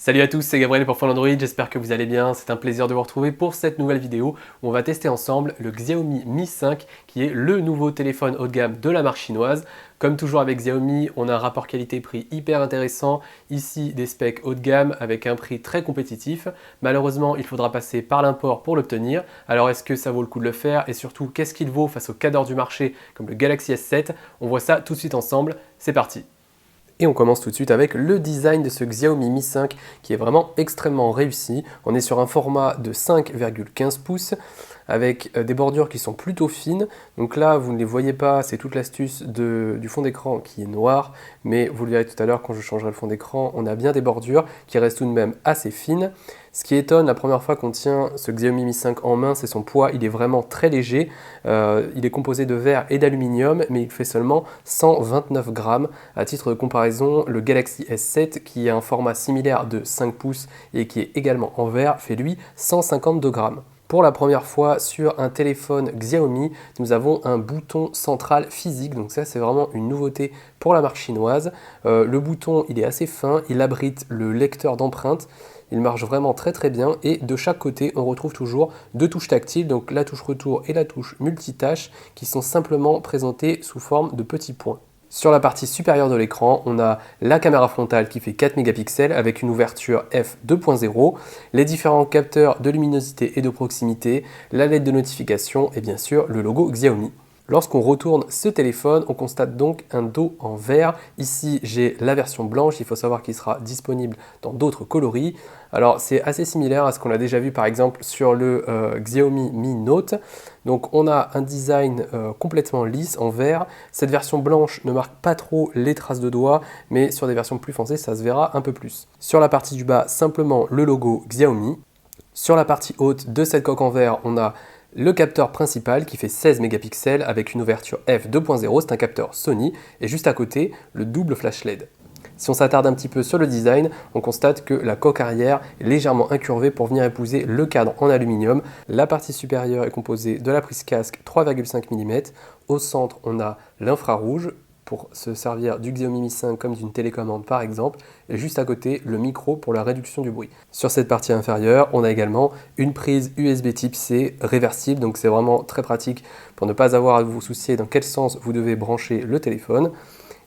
Salut à tous, c'est Gabriel pour Android, j'espère que vous allez bien. C'est un plaisir de vous retrouver pour cette nouvelle vidéo où on va tester ensemble le Xiaomi Mi 5 qui est le nouveau téléphone haut de gamme de la marque chinoise. Comme toujours avec Xiaomi, on a un rapport qualité-prix hyper intéressant. Ici, des specs haut de gamme avec un prix très compétitif. Malheureusement, il faudra passer par l'import pour l'obtenir. Alors est-ce que ça vaut le coup de le faire? Et surtout, qu'est-ce qu'il vaut face aux cadors du marché comme le Galaxy S7? On voit ça tout de suite ensemble. C'est parti! Et on commence tout de suite avec le design de ce Xiaomi Mi 5 qui est vraiment extrêmement réussi. On est sur un format de 5,15 pouces avec des bordures qui sont plutôt fines. Donc là, vous ne les voyez pas, c'est toute l'astuce du fond d'écran qui est noir. Mais vous le verrez tout à l'heure quand je changerai le fond d'écran, on a bien des bordures qui restent tout de même assez fines. Ce qui étonne la première fois qu'on tient ce Xiaomi Mi 5 en main, c'est son poids. Il est vraiment très léger. Il est composé de verre et d'aluminium, mais il fait seulement 129 grammes. À titre de comparaison, le Galaxy S7, qui a un format similaire de 5 pouces et qui est également en verre, fait lui 152 grammes. Pour la première fois sur un téléphone Xiaomi, nous avons un bouton central physique, donc ça c'est vraiment une nouveauté pour la marque chinoise. Le bouton il est assez fin, il abrite le lecteur d'empreintes, il marche vraiment très bien et de chaque côté on retrouve toujours deux touches tactiles, donc la touche retour et la touche multitâche qui sont simplement présentées sous forme de petits points. Sur la partie supérieure de l'écran, on a la caméra frontale qui fait 4 mégapixels avec une ouverture f2.0, les différents capteurs de luminosité et de proximité, la LED de notification et bien sûr le logo Xiaomi. Lorsqu'on retourne ce téléphone, on constate donc un dos en verre. Ici, j'ai la version blanche, il faut savoir qu'il sera disponible dans d'autres coloris. Alors, c'est assez similaire à ce qu'on a déjà vu par exemple sur le Xiaomi Mi Note. Donc, on a un design complètement lisse en verre. Cette version blanche ne marque pas trop les traces de doigts, mais sur des versions plus foncées, ça se verra un peu plus. Sur la partie du bas, simplement le logo Xiaomi. Sur la partie haute de cette coque en verre, on a le capteur principal qui fait 16 mégapixels avec une ouverture f2.0, c'est un capteur Sony, et juste à côté, le double flash LED. Si on s'attarde un petit peu sur le design, on constate que la coque arrière est légèrement incurvée pour venir épouser le cadre en aluminium. La partie supérieure est composée de la prise casque 3,5 mm. Au centre, on a l'infrarouge pour se servir du Xiaomi Mi 5 comme d'une télécommande par exemple, et juste à côté le micro pour la réduction du bruit. Sur cette partie inférieure, on a également une prise USB type C réversible, donc c'est vraiment très pratique pour ne pas avoir à vous soucier dans quel sens vous devez brancher le téléphone.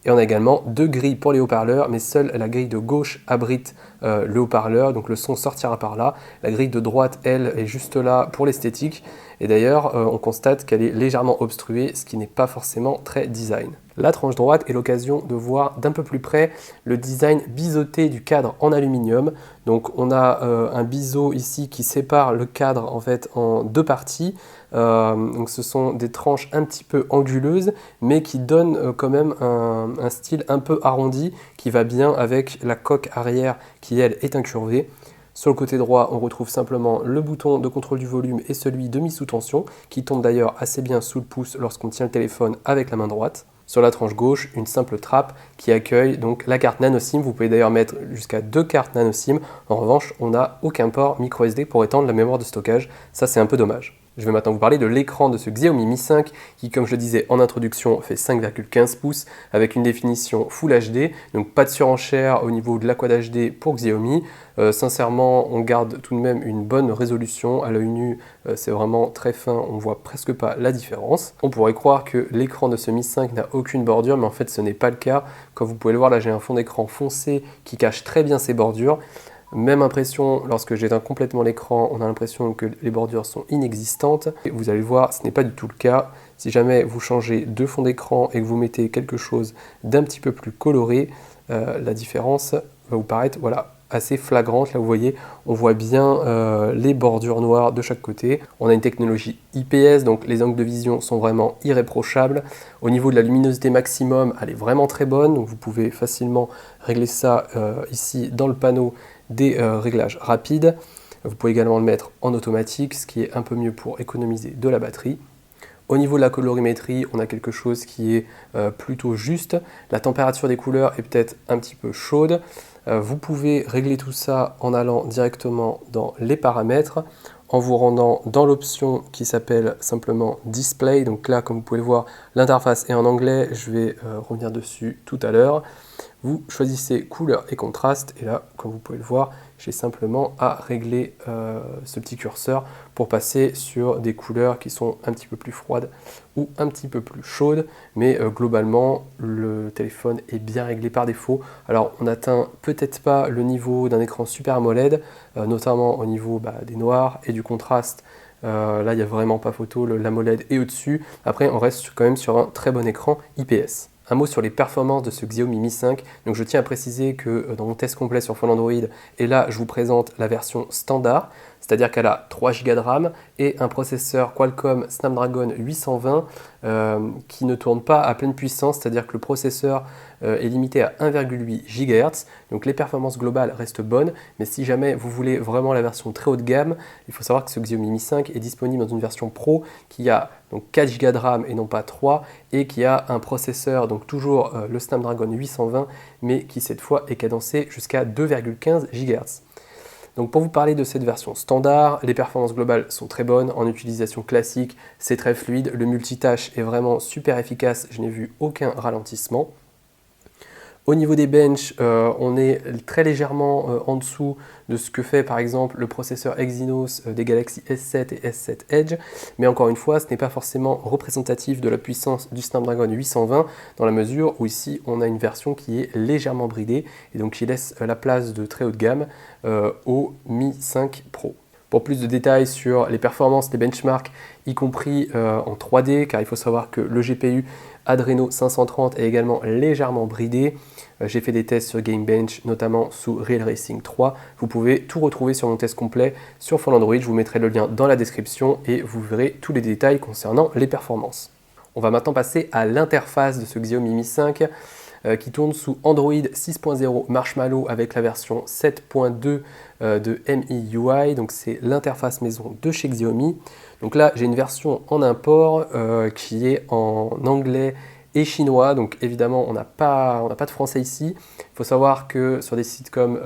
Et on a également deux grilles pour les haut-parleurs, mais seule la grille de gauche abrite le haut-parleur, donc le son sortira par là. La grille de droite, elle, est juste là pour l'esthétique. Et d'ailleurs, on constate qu'elle est légèrement obstruée, ce qui n'est pas forcément très design. La tranche droite est l'occasion de voir d'un peu plus près le design biseauté du cadre en aluminium. Donc on a un biseau ici qui sépare le cadre en fait en deux parties. Donc ce sont des tranches un petit peu anguleuses, mais qui donnent quand même un style un peu arrondi qui va bien avec la coque arrière qui elle est incurvée. Sur le côté droit, on retrouve simplement le bouton de contrôle du volume et celui de mise sous tension, qui tombe d'ailleurs assez bien sous le pouce lorsqu'on tient le téléphone avec la main droite. Sur la tranche gauche, une simple trappe qui accueille donc la carte nano SIM. Vous pouvez d'ailleurs mettre jusqu'à 2 cartes nano SIM. En revanche, on n'a aucun port micro SD pour étendre la mémoire de stockage. Ça, c'est un peu dommage. Je vais maintenant vous parler de l'écran de ce Xiaomi Mi 5 qui, comme je le disais en introduction, fait 5,15 pouces avec une définition Full HD. Donc pas de surenchère au niveau de la Quad HD pour Xiaomi. Sincèrement, on garde tout de même une bonne résolution. À l'œil nu, c'est vraiment très fin, on voit presque pas la différence. On pourrait croire que l'écran de ce Mi 5 n'a aucune bordure, mais en fait ce n'est pas le cas. Comme vous pouvez le voir, là j'ai un fond d'écran foncé qui cache très bien ces bordures. Même impression, lorsque j'éteins complètement l'écran, on a l'impression que les bordures sont inexistantes. Et vous allez le voir, ce n'est pas du tout le cas. Si jamais vous changez de fond d'écran et que vous mettez quelque chose d'un petit peu plus coloré, la différence va vous paraître assez flagrante. Là vous voyez, on voit bien les bordures noires de chaque côté. On a une technologie IPS, donc les angles de vision sont vraiment irréprochables. Au niveau de la luminosité maximum, elle est vraiment très bonne, donc vous pouvez facilement régler ça ici dans le panneau des réglages rapides. Vous pouvez également le mettre en automatique, ce qui est un peu mieux pour économiser de la batterie. Au niveau de la colorimétrie, on a quelque chose qui est plutôt juste. La température des couleurs est peut-être un petit peu chaude. Vous pouvez régler tout ça en allant directement dans les paramètres, en vous rendant dans l'option qui s'appelle simplement Display. Donc là, comme vous pouvez le voir, l'interface est en anglais. Je vais revenir dessus tout à l'heure. Vous choisissez couleur et contraste et là, comme vous pouvez le voir, j'ai simplement à régler ce petit curseur pour passer sur des couleurs qui sont un petit peu plus froides ou un petit peu plus chaudes, mais globalement le téléphone est bien réglé par défaut. Alors on n'atteint peut-être pas le niveau d'un écran Super AMOLED, notamment au niveau des noirs et du contraste. Là il n'y a vraiment pas photo, l'AMOLED est au-dessus. Après on reste quand même sur un très bon écran IPS. Un mot sur les performances de ce Xiaomi Mi 5. Donc je tiens à préciser que dans mon test complet sur Phone Android, et là je vous présente la version standard, c'est-à-dire qu'elle a 3 Go de RAM et un processeur Qualcomm Snapdragon 820 qui ne tourne pas à pleine puissance, c'est-à-dire que le processeur est limité à 1,8 GHz. Donc les performances globales restent bonnes, mais si jamais vous voulez vraiment la version très haut de gamme, il faut savoir que ce Xiaomi Mi 5 est disponible dans une version Pro qui a donc 4 Go de RAM et non pas 3, et qui a un processeur, donc toujours le Snapdragon 820, mais qui cette fois est cadencé jusqu'à 2,15 GHz. Donc pour vous parler de cette version standard, les performances globales sont très bonnes, en utilisation classique, c'est très fluide, le multitâche est vraiment super efficace, je n'ai vu aucun ralentissement. Au niveau des benches, on est très légèrement en dessous de ce que fait par exemple le processeur Exynos des Galaxy S7 et S7 Edge, mais encore une fois, ce n'est pas forcément représentatif de la puissance du Snapdragon 820 dans la mesure où ici on a une version qui est légèrement bridée et donc qui laisse la place de très haut de gamme au Mi 5 Pro. Pour plus de détails sur les performances, les benchmarks, y compris en 3D, car il faut savoir que le GPU Adreno 530 est également légèrement bridé. J'ai fait des tests sur Gamebench, notamment sous Real Racing 3. Vous pouvez tout retrouver sur mon test complet sur Phone Android. Je vous mettrai le lien dans la description et vous verrez tous les détails concernant les performances. On va maintenant passer à l'interface de ce Xiaomi Mi 5 qui tourne sous Android 6.0 Marshmallow avec la version 7.2 de MIUI. Donc c'est l'interface maison de chez Xiaomi. Donc là, j'ai une version en import qui est en anglais et chinois. Donc évidemment, on n'a pas de français ici. Il faut savoir que sur des sites comme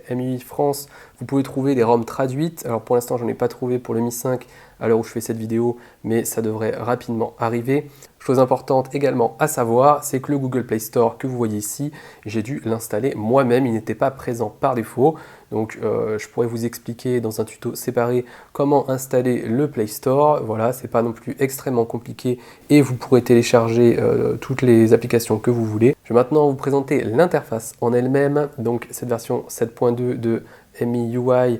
MIUI France, vous pouvez trouver des ROM traduites. Alors pour l'instant, je n'en ai pas trouvé pour le Mi 5 à l'heure où je fais cette vidéo, mais ça devrait rapidement arriver. Chose importante également à savoir, c'est que le Google Play Store que vous voyez ici, j'ai dû l'installer moi-même, il n'était pas présent par défaut. Donc je pourrais vous expliquer dans un tuto séparé comment installer le Play Store. Voilà, c'est pas non plus extrêmement compliqué et vous pourrez télécharger toutes les applications que vous voulez. Je vais maintenant vous présenter l'interface en elle-même. Donc cette version 7.2 de MIUI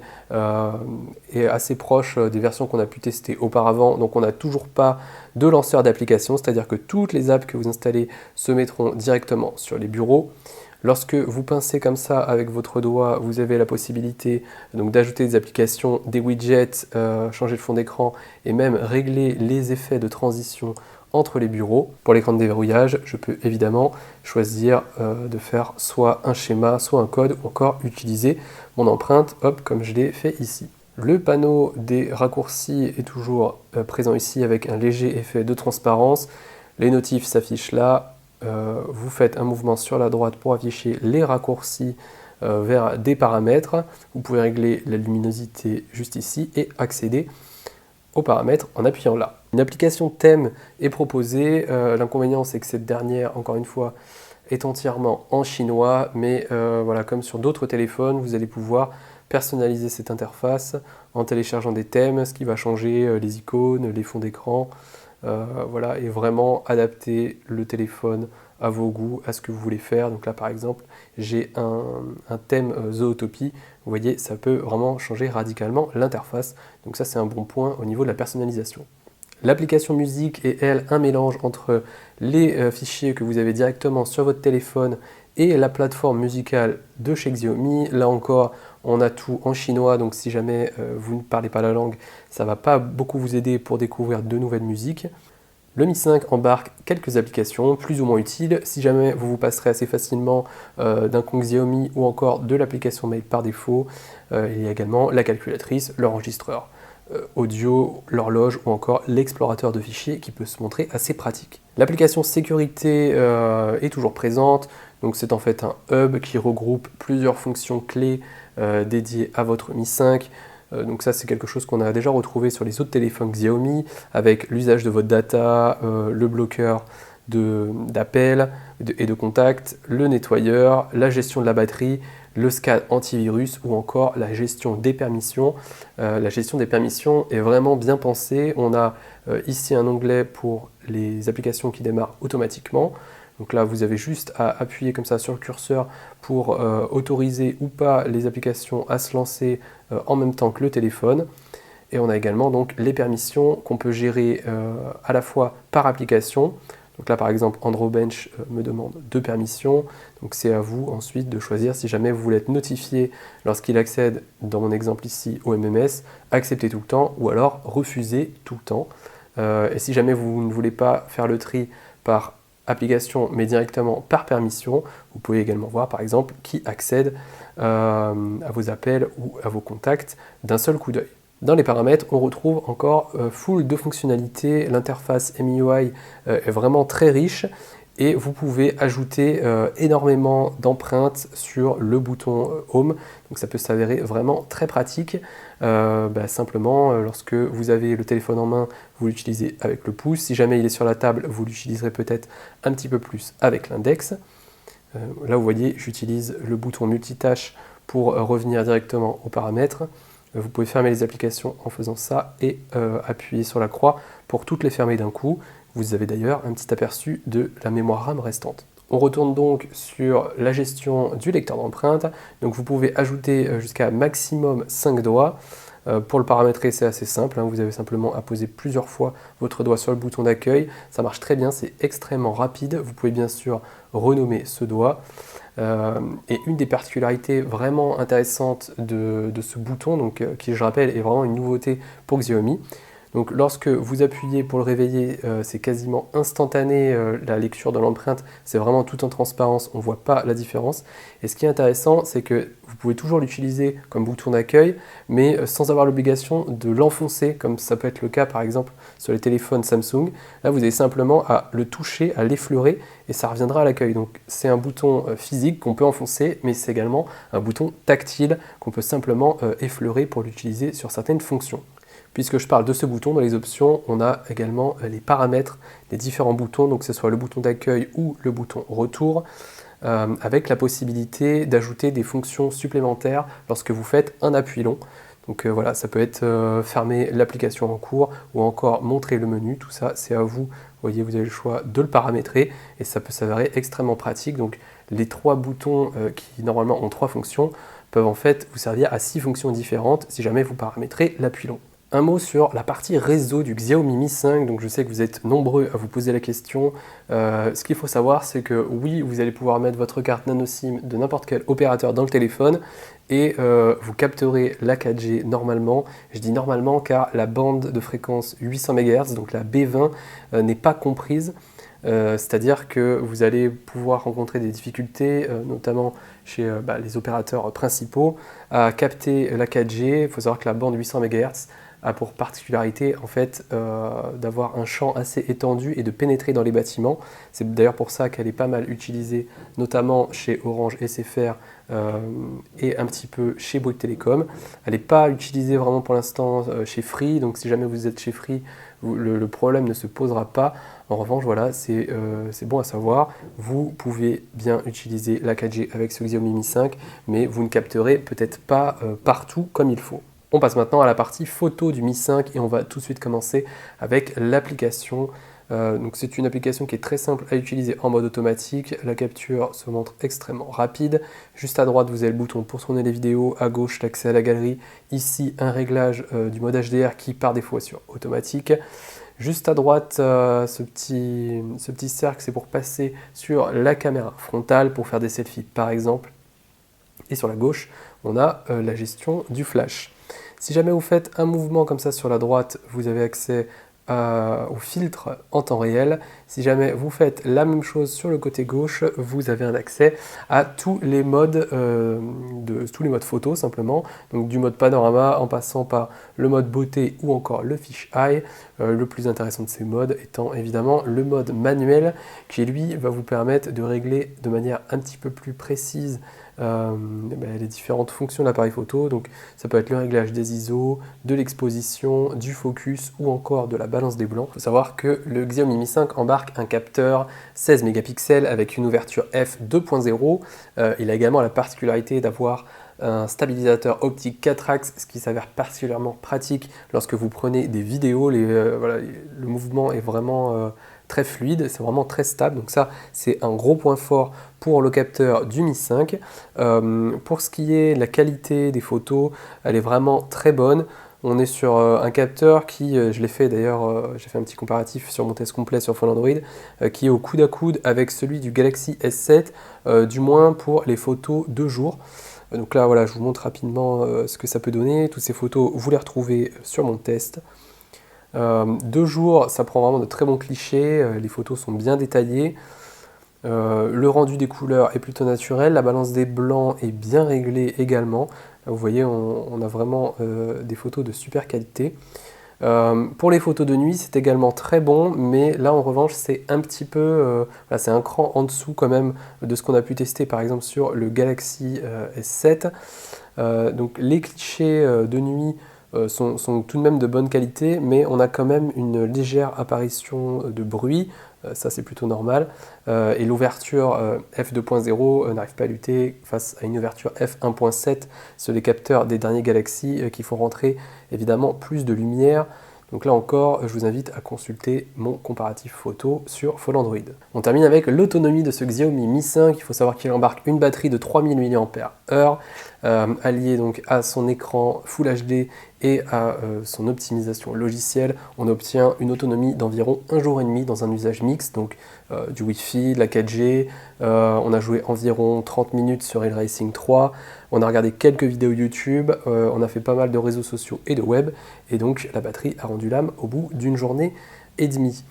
est assez proche des versions qu'on a pu tester auparavant, donc on n'a toujours pas de lanceur d'application, c'est-à-dire que toutes les apps que vous installez se mettront directement sur les bureaux. Lorsque vous pincez comme ça avec votre doigt, vous avez la possibilité donc d'ajouter des applications, des widgets, changer le fond d'écran et même régler les effets de transition entre les bureaux. Pour l'écran de déverrouillage, je peux évidemment choisir de faire soit un schéma, soit un code, ou encore utiliser mon empreinte, hop, comme je l'ai fait ici. Le panneau des raccourcis est toujours présent ici avec un léger effet de transparence. Les notifs s'affichent là. Vous faites un mouvement sur la droite pour afficher les raccourcis vers des paramètres. Vous pouvez régler la luminosité juste ici et accéder aux paramètres en appuyant là. Une application thème est proposée. L'inconvénient, c'est que cette dernière, encore une fois, est entièrement en chinois, mais voilà, comme sur d'autres téléphones, vous allez pouvoir personnaliser cette interface en téléchargeant des thèmes, ce qui va changer les icônes, les fonds d'écran, voilà, et vraiment adapter le téléphone à vos goûts, à ce que vous voulez faire. Donc là, par exemple, j'ai un thème Zootopie. Vous voyez, ça peut vraiment changer radicalement l'interface. Donc ça, c'est un bon point au niveau de la personnalisation. L'application musique est, elle, un mélange entre les fichiers que vous avez directement sur votre téléphone et la plateforme musicale de chez Xiaomi. Là encore, on a tout en chinois, donc si jamais vous ne parlez pas la langue, ça ne va pas beaucoup vous aider pour découvrir de nouvelles musiques. Le Mi 5 embarque quelques applications plus ou moins utiles. Si jamais vous vous passerez assez facilement d'un compte Xiaomi ou encore de l'application Mail par défaut, il y a également la calculatrice, l'enregistreur audio, l'horloge ou encore l'explorateur de fichiers qui peut se montrer assez pratique. L'application sécurité est toujours présente, donc c'est en fait un hub qui regroupe plusieurs fonctions clés dédiées à votre Mi 5. Donc ça c'est quelque chose qu'on a déjà retrouvé sur les autres téléphones Xiaomi avec l'usage de votre data, le bloqueur d'appels et de contacts, le nettoyeur, la gestion de la batterie, le scan antivirus ou encore la gestion des permissions. La gestion des permissions est vraiment bien pensée. On a ici un onglet pour les applications qui démarrent automatiquement. Donc là, vous avez juste à appuyer comme ça sur le curseur pour autoriser ou pas les applications à se lancer en même temps que le téléphone. Et on a également donc les permissions qu'on peut gérer à la fois par application. Donc là, par exemple, AndroBench me demande 2 permissions. Donc c'est à vous ensuite de choisir si jamais vous voulez être notifié lorsqu'il accède, dans mon exemple ici, au MMS, accepter tout le temps ou alors refuser tout le temps. Et si jamais vous ne voulez pas faire le tri par application mais directement par permission, vous pouvez également voir par exemple qui accède à vos appels ou à vos contacts d'un seul coup d'œil. Dans les paramètres, on retrouve encore full de fonctionnalités. L'interface MIUI est vraiment très riche et vous pouvez ajouter énormément d'empreintes sur le bouton Home. Donc ça peut s'avérer vraiment très pratique. Simplement, lorsque vous avez le téléphone en main, vous l'utilisez avec le pouce. Si jamais il est sur la table, vous l'utiliserez peut-être un petit peu plus avec l'index. Là, vous voyez, j'utilise le bouton multitâche pour revenir directement aux paramètres. Vous pouvez fermer les applications en faisant ça et appuyer sur la croix pour toutes les fermer d'un coup. Vous avez d'ailleurs un petit aperçu de la mémoire RAM restante. On retourne donc sur la gestion du lecteur d'empreintes. Donc vous pouvez ajouter jusqu'à maximum 5 doigts. Pour le paramétrer, c'est assez simple. Vous avez simplement à poser plusieurs fois votre doigt sur le bouton d'accueil. Ça marche très bien, c'est extrêmement rapide. Vous pouvez bien sûr renommer ce doigt. Et une des particularités vraiment intéressantes de ce bouton, donc, qui je rappelle est vraiment une nouveauté pour Xiaomi. Donc lorsque vous appuyez pour le réveiller, c'est quasiment instantané, la lecture de l'empreinte, c'est vraiment tout en transparence, on ne voit pas la différence. Et ce qui est intéressant, c'est que vous pouvez toujours l'utiliser comme bouton d'accueil, mais sans avoir l'obligation de l'enfoncer, comme ça peut être le cas par exemple sur les téléphones Samsung. Là, vous avez simplement à le toucher, à l'effleurer, et ça reviendra à l'accueil. Donc c'est un bouton physique qu'on peut enfoncer, mais c'est également un bouton tactile qu'on peut simplement effleurer pour l'utiliser sur certaines fonctions. Puisque je parle de ce bouton, dans les options, on a également les paramètres des différents boutons, donc que ce soit le bouton d'accueil ou le bouton retour, avec la possibilité d'ajouter des fonctions supplémentaires lorsque vous faites un appui long. Donc voilà, ça peut être fermer l'application en cours ou encore montrer le menu, tout ça c'est à vous. Vous voyez, vous avez le choix de le paramétrer et ça peut s'avérer extrêmement pratique. Donc les 3 boutons qui normalement ont 3 fonctions peuvent en fait vous servir à 6 fonctions différentes si jamais vous paramétrez l'appui long. Un mot sur la partie réseau du Xiaomi Mi 5, donc je sais que vous êtes nombreux à vous poser la question. Ce qu'il faut savoir, c'est que oui, vous allez pouvoir mettre votre carte nano SIM de n'importe quel opérateur dans le téléphone et vous capterez la 4G normalement. Je dis normalement car la bande de fréquence 800 MHz, donc la B20, n'est pas comprise. C'est-à-dire que vous allez pouvoir rencontrer des difficultés, notamment chez les opérateurs principaux, à capter la 4G. Il faut savoir que la bande 800 MHz a pour particularité en fait d'avoir un champ assez étendu et de pénétrer dans les bâtiments. C'est d'ailleurs pour ça qu'elle est pas mal utilisée, notamment chez Orange SFR et un petit peu chez Bouygues Telecom. Elle n'est pas utilisée vraiment pour l'instant chez Free, donc si jamais vous êtes chez Free, le problème ne se posera pas. En revanche, voilà, c'est bon à savoir. Vous pouvez bien utiliser la 4G avec ce Xiaomi Mi 5, mais vous ne capterez peut-être pas partout comme il faut. On passe maintenant à la partie photo du Mi 5 et on va tout de suite commencer avec l'application. Donc c'est une application qui est très simple à utiliser en mode automatique. La capture se montre extrêmement rapide. Juste à droite, vous avez le bouton pour tourner les vidéos. À gauche, l'accès à la galerie. Ici, un réglage du mode HDR qui par défaut est sur automatique. Juste à droite, ce petit cercle, c'est pour passer sur la caméra frontale pour faire des selfies par exemple. Et sur la gauche, on a la gestion du flash. Si jamais vous faites un mouvement comme ça sur la droite, vous avez accès au filtre en temps réel. Si jamais vous faites la même chose sur le côté gauche, vous avez un accès à tous les modes photo simplement. Donc du mode panorama en passant par le mode beauté ou encore le fisheye. Le plus intéressant de ces modes étant évidemment le mode manuel qui lui va vous permettre de régler de manière un petit peu plus précise les différentes fonctions de l'appareil photo. Donc ça peut être le réglage des ISO, de l'exposition, du focus ou encore de la balance des blancs. Il faut savoir que le Xiaomi Mi 5 embarque un capteur 16 mégapixels avec une ouverture f 2.0. Il a également la particularité d'avoir un stabilisateur optique 4 axes, ce qui s'avère particulièrement pratique lorsque vous prenez des vidéos. Le mouvement est vraiment très fluide, c'est vraiment très stable, donc ça c'est un gros point fort pour le capteur du Mi 5. Pour ce qui est de la qualité des photos, elle est vraiment très bonne. On est sur un capteur qui, je l'ai fait d'ailleurs, j'ai fait un petit comparatif sur mon test complet sur Phone Android, qui est au coude à coude avec celui du Galaxy S7, du moins pour les photos de jour. Donc là, voilà, je vous montre rapidement ce que ça peut donner. Toutes ces photos, vous les retrouvez sur mon test. 2 jours, ça prend vraiment de très bons clichés. Les photos sont bien détaillées. Le rendu des couleurs est plutôt naturel. La balance des blancs est bien réglée également. Là, vous voyez, on a vraiment des photos de super qualité. Pour les photos de nuit, c'est également très bon, mais là en revanche, c'est un petit peu, c'est un cran en dessous quand même de ce qu'on a pu tester par exemple sur le Galaxy S7. Donc les clichés de nuit sont tout de même de bonne qualité, mais on a quand même une légère apparition de bruit. Ça c'est plutôt normal, et l'ouverture f2.0 n'arrive pas à lutter face à une ouverture f1.7 sur les capteurs des derniers Galaxy qui font rentrer évidemment plus de lumière. Donc là encore, je vous invite à consulter mon comparatif photo sur Phone Android. On termine avec l'autonomie de ce Xiaomi Mi 5. Il faut savoir qu'il embarque une batterie de 3000 mAh, alliée donc à son écran Full HD et à son optimisation logicielle. On obtient une autonomie d'environ 1 jour et demi dans un usage mixte, donc du Wi-Fi, de la 4G. On a joué environ 30 minutes sur Rail Racing 3. On a regardé quelques vidéos YouTube, on a fait pas mal de réseaux sociaux et de web, et donc la batterie a rendu l'âme au bout d'une journée et demie.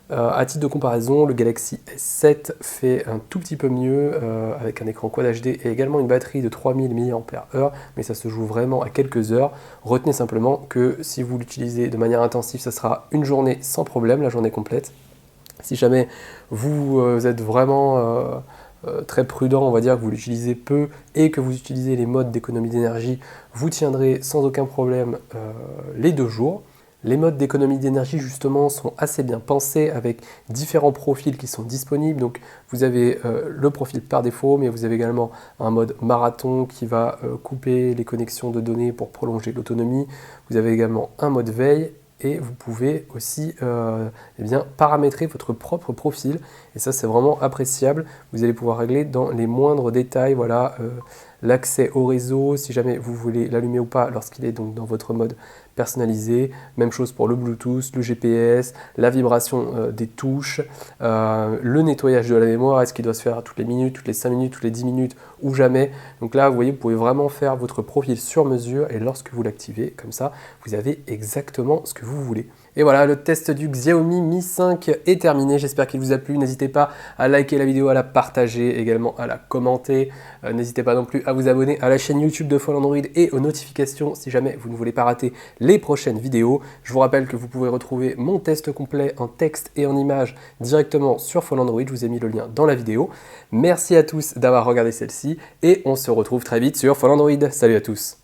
À titre de comparaison, le Galaxy S7 fait un tout petit peu mieux, avec un écran Quad HD et également une batterie de 3000 mAh, mais ça se joue vraiment à quelques heures. Retenez simplement que si vous l'utilisez de manière intensive, ça sera une journée sans problème, la journée complète. Si jamais vous êtes vraiment très prudent, on va dire que vous l'utilisez peu et que vous utilisez les modes d'économie d'énergie, vous tiendrez sans aucun problème les 2 jours. Les modes d'économie d'énergie justement sont assez bien pensés avec différents profils qui sont disponibles. Donc vous avez le profil par défaut, mais vous avez également un mode marathon qui va couper les connexions de données pour prolonger l'autonomie. Vous avez également un mode veille. Et vous pouvez aussi paramétrer votre propre profil. Et ça, c'est vraiment appréciable. Vous allez pouvoir régler dans les moindres détails, voilà, l'accès au réseau, si jamais vous voulez l'allumer ou pas lorsqu'il est donc dans votre mode personnalisé. Même chose pour le Bluetooth, le GPS, la vibration des touches, le nettoyage de la mémoire, est-ce qu'il doit se faire toutes les minutes, toutes les 5 minutes, toutes les 10 minutes ou jamais. Donc là, vous voyez, vous pouvez vraiment faire votre profil sur mesure et lorsque vous l'activez, comme ça, vous avez exactement ce que vous voulez. Et voilà, le test du Xiaomi Mi 5 est terminé. J'espère qu'il vous a plu. N'hésitez pas à liker la vidéo, à la partager, également à la commenter. N'hésitez pas non plus à vous abonner à la chaîne YouTube de Phone Android et aux notifications si jamais vous ne voulez pas rater les prochaines vidéos. Je vous rappelle que vous pouvez retrouver mon test complet en texte et en images directement sur Phone Android. Je vous ai mis le lien dans la vidéo. Merci à tous d'avoir regardé celle-ci et on se retrouve très vite sur Phone Android. Salut à tous!